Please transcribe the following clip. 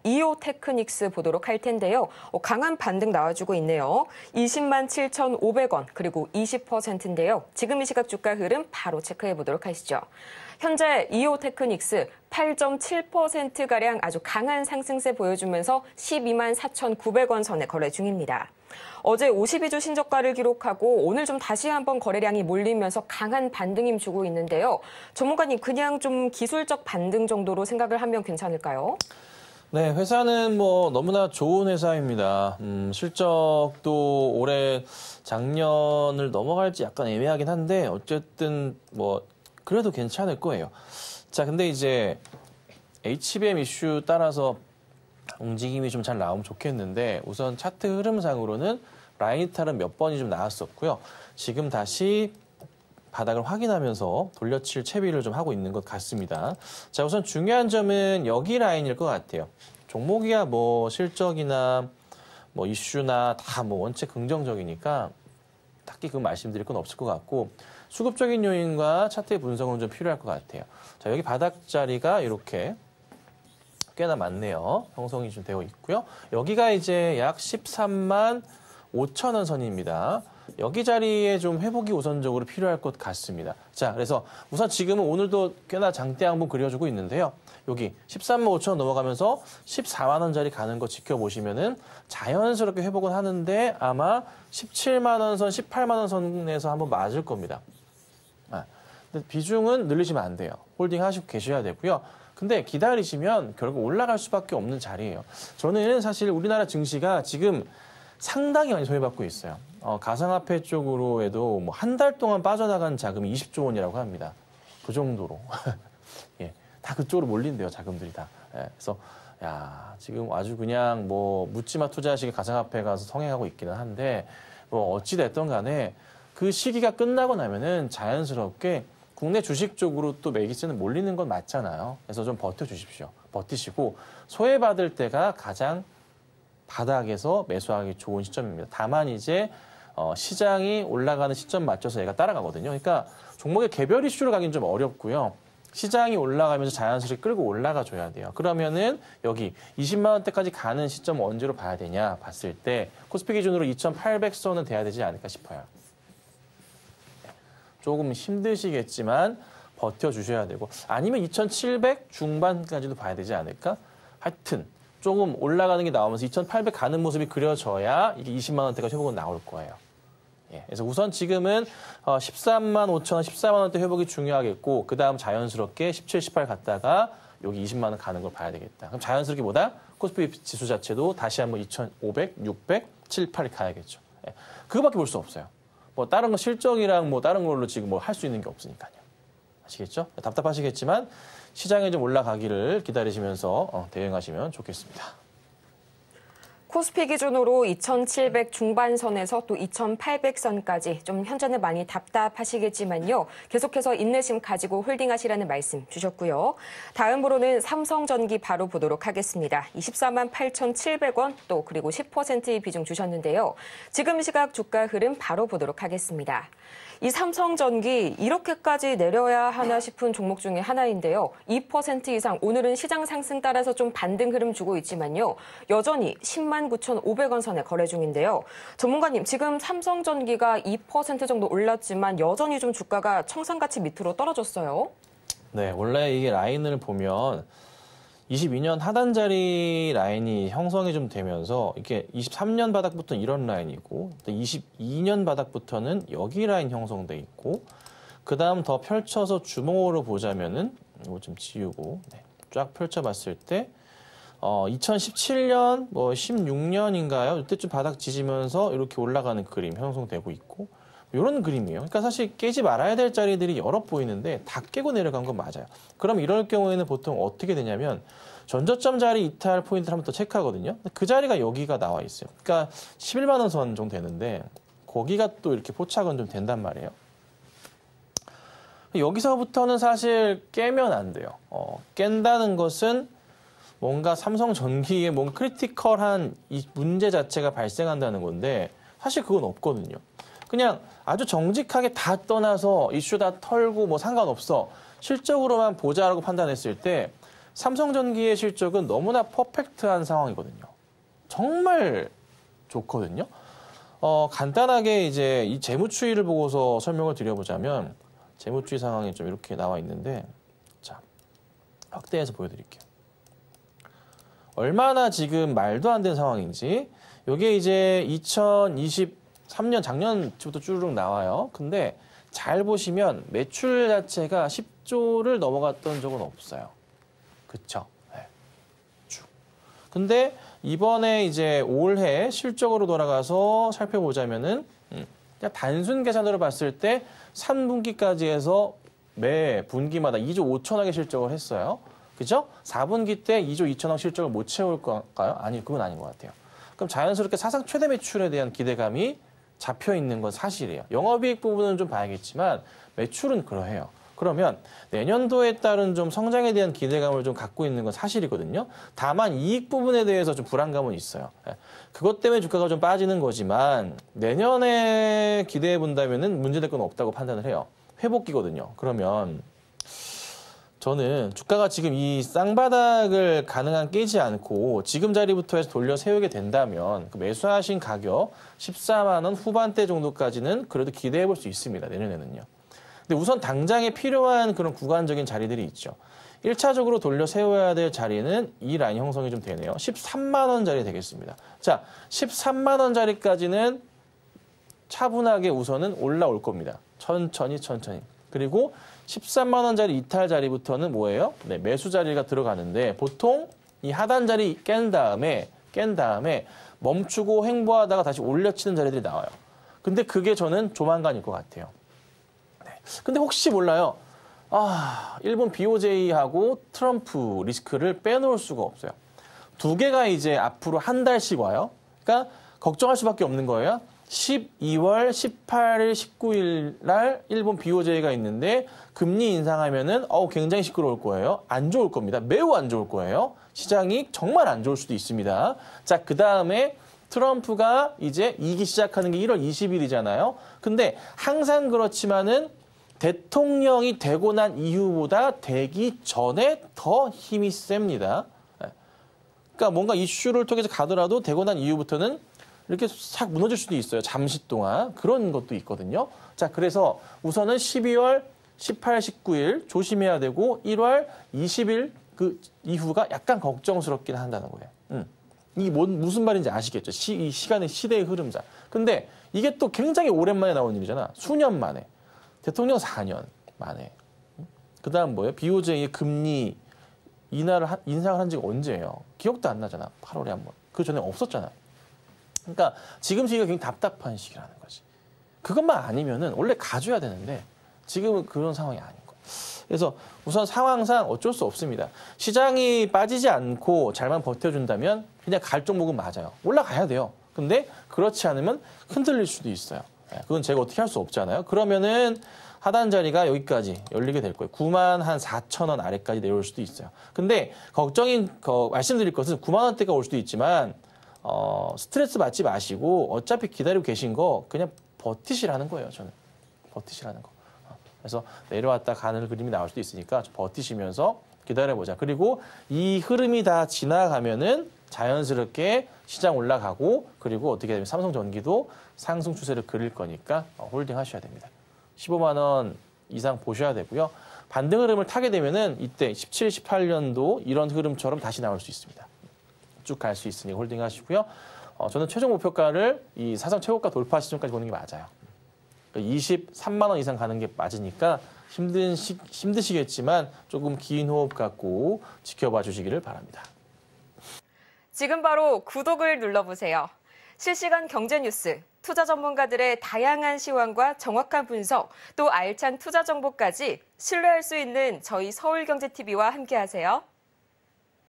이오테크닉스 보도록 할 텐데요. 강한 반등 나와주고 있네요. 20만 7,500원 그리고 20%인데요. 지금 이 시각 주가 흐름 바로 체크해 보도록 하시죠. 현재 이오테크닉스 8.7%가량 아주 강한 상승세 보여주면서 12만 4,900원 선에 거래 중입니다. 어제 52주 신저가를 기록하고 오늘 좀 다시 한번 거래량이 몰리면서 강한 반등임 주고 있는데요. 전문가님 그냥 좀 기술적 반등 정도로 생각을 하면 괜찮을까요? 네, 회사는 뭐 너무나 좋은 회사입니다. 실적도 올해 작년을 넘어갈지 약간 애매하긴 한데 어쨌든 뭐 그래도 괜찮을 거예요. 자, 근데 이제 HBM 이슈 따라서 움직임이 좀 잘 나오면 좋겠는데 우선 차트 흐름상으로는 라인 이탈은 몇 번이 좀 나왔었고요. 지금 다시 바닥을 확인하면서 돌려칠 채비를 좀 하고 있는 것 같습니다. 자, 우선 중요한 점은 여기 라인일 것 같아요. 종목이야 뭐 실적이나 뭐 이슈나 다 뭐 원체 긍정적이니까 딱히 그 말씀드릴 건 없을 것 같고 수급적인 요인과 차트의 분석은 좀 필요할 것 같아요. 자, 여기 바닥 자리가 이렇게 꽤나 많네요. 형성이 좀 되어 있고요. 여기가 이제 약 13만 5천 원 선입니다. 여기 자리에 좀 회복이 우선적으로 필요할 것 같습니다. 자, 그래서 우선 지금은 오늘도 꽤나 장대 양봉 그려주고 있는데요. 여기 13만 5천 원 넘어가면서 14만 원짜리 가는 거 지켜보시면은 자연스럽게 회복은 하는데 아마 17만 원 선, 18만 원 선에서 한번 맞을 겁니다. 근데 비중은 늘리시면 안 돼요. 홀딩 하시고 계셔야 되고요. 근데 기다리시면 결국 올라갈 수밖에 없는 자리예요. 저는 사실 우리나라 증시가 지금 상당히 많이 소외받고 있어요. 가상화폐 쪽으로에도 뭐 한 달 동안 빠져나간 자금이 20조 원이라고 합니다. 그 정도로. 예, 다 그쪽으로 몰린대요, 자금들이 다. 예, 그래서 야, 지금 아주 그냥 뭐 묻지마 투자식의 가상화폐 가서 성행하고 있기는 한데 뭐 어찌 됐든 간에 그 시기가 끝나고 나면은 자연스럽게 국내 주식 쪽으로 또 매기세는 몰리는 건 맞잖아요. 그래서 좀 버텨주십시오. 버티시고 소외받을 때가 가장 바닥에서 매수하기 좋은 시점입니다. 다만 이제 시장이 올라가는 시점 맞춰서 얘가 따라가거든요. 그러니까 종목의 개별 이슈로 가긴 좀 어렵고요. 시장이 올라가면서 자연스럽게 끌고 올라가 줘야 돼요. 그러면은 여기 20만 원대까지 가는 시점 언제로 봐야 되냐 봤을 때 코스피 기준으로 2,800선은 돼야 되지 않을까 싶어요. 조금 힘드시겠지만 버텨주셔야 되고 아니면 2,700 중반까지도 봐야 되지 않을까? 하여튼 조금 올라가는 게 나오면서 2,800 가는 모습이 그려져야 이게 20만 원대가 회복은 나올 거예요. 예, 그래서 우선 지금은 13만 5천 원, 14만 원대 회복이 중요하겠고 그 다음 자연스럽게 17, 18 갔다가 여기 20만 원 가는 걸 봐야 되겠다. 그럼 자연스럽게 뭐다? 코스피 지수 자체도 다시 한번 2,500, 600, 7, 8이 가야겠죠. 예, 그거밖에 볼 수 없어요. 뭐 다른 거 실적이랑 뭐 다른 걸로 지금 뭐 할 수 있는 게 없으니까요. 아시겠죠? 답답하시겠지만 시장에 좀 올라가기를 기다리시면서 대응하시면 좋겠습니다. 코스피 기준으로 2,700 중반선에서 또 2,800선까지 좀 현재는 많이 답답하시겠지만요. 계속해서 인내심 가지고 홀딩하시라는 말씀 주셨고요. 다음으로는 삼성전기 바로 보도록 하겠습니다. 24만 8,700원 또 그리고 10%의 비중 주셨는데요. 지금 시각 주가 흐름 바로 보도록 하겠습니다. 이 삼성전기 이렇게까지 내려야 하나 싶은 종목 중에 하나인데요. 2% 이상 오늘은 시장 상승 따라서 좀 반등 흐름 주고 있지만요. 여전히 10만 9,500원 선에 거래 중인데요. 전문가님, 지금 삼성전기가 2% 정도 올랐지만 여전히 좀 주가가 청산가치 밑으로 떨어졌어요. 네, 원래 이게 라인을 보면 22년 하단자리 라인이 형성이 좀 되면서 이렇게 23년 바닥부터는 이런 라인이고 22년 바닥부터는 여기 라인 형성돼 있고 그 다음 더 펼쳐서 주목으로 보자면은 이거 좀 지우고 쫙 펼쳐봤을 때 2017년 뭐 16년인가요? 이때쯤 바닥 지지면서 이렇게 올라가는 그림 형성되고 있고 이런 그림이에요. 그러니까 사실 깨지 말아야 될 자리들이 여러 보이는데 다 깨고 내려간 건 맞아요. 그럼 이럴 경우에는 보통 어떻게 되냐면 전저점 자리 이탈 포인트를 한번 더 체크하거든요. 그 자리가 여기가 나와 있어요. 그러니까 11만 원 선 정도 되는데 거기가 또 이렇게 포착은 좀 된단 말이에요. 여기서부터는 사실 깨면 안 돼요. 깬다는 것은 뭔가 삼성전기에 뭔가 크리티컬한 이 문제 자체가 발생한다는 건데 사실 그건 없거든요. 그냥 아주 정직하게 다 떠나서 이슈 다 털고 뭐 상관없어. 실적으로만 보자라고 판단했을 때 삼성전기의 실적은 너무나 퍼펙트한 상황이거든요. 정말 좋거든요. 간단하게 이제 이 재무추이를 보고서 설명을 드려보자면 재무추이 상황이 좀 이렇게 나와 있는데, 자, 확대해서 보여드릴게요. 얼마나 지금 말도 안 되는 상황인지. 이게 이제 2023년 작년부터 쭈르륵 나와요. 근데 잘 보시면 매출 자체가 10조를 넘어갔던 적은 없어요. 그쵸? 네. 쭉. 근데 이번에 이제 올해 실적으로 돌아가서 살펴보자면은, 그냥 단순 계산으로 봤을 때 3분기까지 해서 매 분기마다 2조 5천억의 실적을 했어요. 그죠? 4분기 때 2조 2천억 실적을 못 채울 걸까요? 아니, 그건 아닌 것 같아요. 그럼 자연스럽게 사상 최대 매출에 대한 기대감이 잡혀 있는 건 사실이에요. 영업이익 부분은 좀 봐야겠지만 매출은 그러해요. 그러면 내년도에 따른 좀 성장에 대한 기대감을 좀 갖고 있는 건 사실이거든요. 다만 이익 부분에 대해서 좀 불안감은 있어요. 그것 때문에 주가가 좀 빠지는 거지만 내년에 기대해 본다면은 문제될 건 없다고 판단을 해요. 회복기거든요. 그러면 저는 주가가 지금 이 쌍바닥을 가능한 깨지 않고 지금 자리부터 해서 돌려 세우게 된다면 그 매수하신 가격 14만 원 후반대 정도까지는 그래도 기대해 볼 수 있습니다. 내년에는요. 근데 우선 당장에 필요한 그런 구간적인 자리들이 있죠. 1차적으로 돌려 세워야 될 자리는 이 라인 형성이 좀 되네요. 13만 원짜리 되겠습니다. 자, 13만 원짜리까지는 차분하게 우선은 올라올 겁니다. 천천히. 그리고 13만 원짜리 이탈 자리부터는 뭐예요? 네, 매수 자리가 들어가는데 보통 이 하단 자리 깬 다음에 멈추고 횡보하다가 다시 올려치는 자리들이 나와요. 근데 그게 저는 조만간일 것 같아요. 네. 근데 혹시 몰라요. 일본 BOJ하고 트럼프 리스크를 빼놓을 수가 없어요. 두 개가 이제 앞으로 한 달씩 와요. 그러니까 걱정할 수밖에 없는 거예요. 12월 18일, 19일 날 일본 BOJ가 있는데 금리 인상하면은 굉장히 시끄러울 거예요. 안 좋을 겁니다. 매우 안 좋을 거예요. 시장이 정말 안 좋을 수도 있습니다. 자, 그다음에 트럼프가 이제 이기 시작하는 게 1월 20일이잖아요. 근데 항상 그렇지만은 대통령이 되고 난 이후보다 되기 전에 더 힘이 셉니다. 그러니까 뭔가 이슈를 통해서 가더라도 되고 난 이후부터는 이렇게 싹 무너질 수도 있어요. 잠시 동안. 그런 것도 있거든요. 자, 그래서 우선은 12월 18, 19일 조심해야 되고 1월 20일 그 이후가 약간 걱정스럽긴 한다는 거예요. 이게 무슨 말인지 아시겠죠? 이 시간의 시대의 흐름자. 근데 이게 또 굉장히 오랜만에 나온 일이잖아. 수년 만에. 대통령 4년 만에. 그 다음 뭐예요? BOJ의 금리 인상을 한 지가 언제예요? 기억도 안 나잖아. 8월에 한 번. 그 전에 없었잖아. 그러니까 지금 시기가 굉장히 답답한 시기라는 거지. 그것만 아니면은 원래 가져야 되는데 지금은 그런 상황이 아닌 거예요. 그래서 우선 상황상 어쩔 수 없습니다. 시장이 빠지지 않고 잘만 버텨준다면 그냥 갈 종목은 맞아요. 올라가야 돼요. 근데 그렇지 않으면 흔들릴 수도 있어요. 그건 제가 어떻게 할 수 없잖아요. 그러면은 하단 자리가 여기까지 열리게 될 거예요. 9만 한 4천 원 아래까지 내려올 수도 있어요. 근데 말씀드릴 것은 9만 원대가 올 수도 있지만 스트레스 받지 마시고 어차피 기다리고 계신 거 그냥 버티시라는 거예요. 저는 버티시라는 거. 그래서 내려왔다 가는 그림이 나올 수도 있으니까 좀 버티시면서 기다려보자. 그리고 이 흐름이 다 지나가면은 자연스럽게 시장 올라가고 그리고 어떻게 되면 삼성전기도 상승 추세를 그릴 거니까 홀딩 하셔야 됩니다. 15만 원 이상 보셔야 되고요. 반등 흐름을 타게 되면은 이때 17, 18년도 이런 흐름처럼 다시 나올 수 있습니다. 쭉 갈 수 있으니 홀딩 하시고요. 저는 최종 목표가를 이 사상 최고가 돌파 시점까지 보는 게 맞아요. 23만 원 이상 가는 게 맞으니까 힘드시겠지만 조금 긴 호흡 갖고 지켜봐 주시기를 바랍니다. 지금 바로 구독을 눌러보세요. 실시간 경제 뉴스, 투자 전문가들의 다양한 시황과 정확한 분석, 또 알찬 투자 정보까지 신뢰할 수 있는 저희 서울경제TV와 함께하세요.